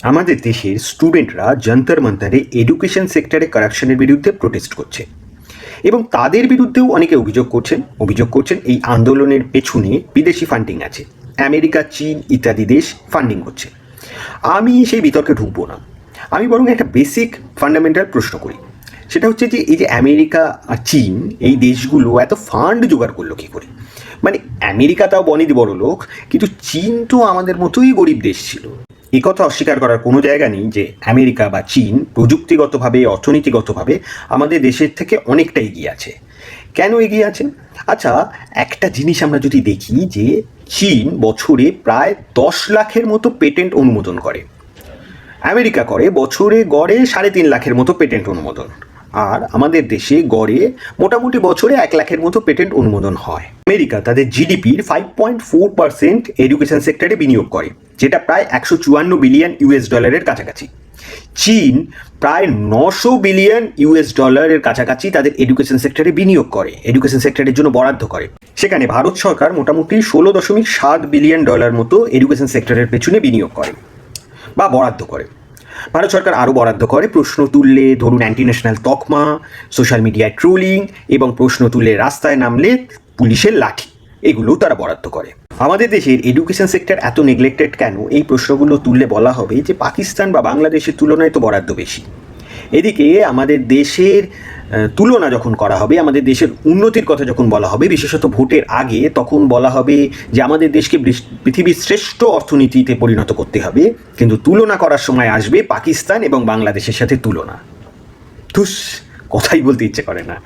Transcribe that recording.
আমাদের দেশের স্টুডেন্টরা যন্তর মন্তরে এডুকেশন সেক্টরে কারাপশনের বিরুদ্ধে প্রোটেস্ট করছে এবং তাদের বিরুদ্ধেও অনেকে অভিযোগ করছেন এই আন্দোলনের পেছনে বিদেশি ফান্ডিং আছে। আমেরিকা, চীন ইত্যাদি দেশ ফান্ডিং করছে। আমি সেই বিতর্কে ঢুকবো না, আমি বরং একটা বেসিক ফান্ডামেন্টাল প্রশ্ন করি। সেটা হচ্ছে যে এই যে আমেরিকা আর চীন এই দেশগুলো এত ফান্ড জোগাড় করলো কী করে? মানে আমেরিকা তাও বনেদি বড় লোক, কিন্তু চীন তো আমাদের মতোই গরিব দেশ ছিল। একথা অস্বীকার করার কোনো জায়গা নেই যে আমেরিকা বা চীন প্রযুক্তিগতভাবে, অর্থনীতিগতভাবে আমাদের দেশের থেকে অনেকটা এগিয়ে আছে। কেন এগিয়ে আছে? আচ্ছা, একটা জিনিস আমরা যদি দেখি যে চীন বছরে প্রায় 10 লাখের মতো পেটেন্ট অনুমোদন করে, আমেরিকা করে বছরে গড়ে 3.5 লাখের মতো পেটেন্ট অনুমোদন, আর আমাদের দেশে গড়ে মোটামুটি বছরে 1 লাখের মতো পেটেন্ট অনুমোদন হয়। আমেরিকা তাদের জিডিপির 5.4% এডুকেশন সেক্টরে বিনিয়োগ করে, যেটা প্রায় 154 বিলিয়ন ইউএস ডলারের কাছাকাছি। চীন প্রায় 900 বিলিয়ন ইউএস ডলারের কাছাকাছি তাদের এডুকেশন সেক্টরে বিনিয়োগ করে, এডুকেশন সেক্টরের জন্য বরাদ্দ করে। সেখানে ভারত সরকার মোটামুটি 16.7 বিলিয়ন ডলার মতো এডুকেশন সেক্টরের পেছনে বিনিয়োগ করে বা বরাদ্দ করে। ভারত সরকার আরও বরাদ্দ করে প্রশ্ন তুললে, ধরুন অ্যান্টি-ন্যাশনাল তকমা, সোশ্যাল মিডিয়ায় ট্রোলিং এবং প্রশ্ন তুলে রাস্তায় নামলে পুলিশের লাঠি, এগুলোও তারা বরাদ্দ করে। আমাদের দেশের এডুকেশন সেক্টর এত নেগলেক্টেড কেন? এই প্রশ্নগুলো তুললে বলা হবে যে পাকিস্তান বা বাংলাদেশের তুলনায় তো বরাদ্দ বেশি। এদিকে আমাদের দেশের তুলনা যখন করা হবে, আমাদের দেশের উন্নতির কথা যখন বলা হবে, বিশেষত ভোটের আগে, তখন বলা হবে যে আমাদের দেশকে পৃথিবীর শ্রেষ্ঠ অর্থনীতিতে পরিণত করতে হবে, কিন্তু তুলনা করার সময় আসবে পাকিস্তান এবং বাংলাদেশের সাথে তুলনা। ধুস, কথাই বলতে ইচ্ছে করে না।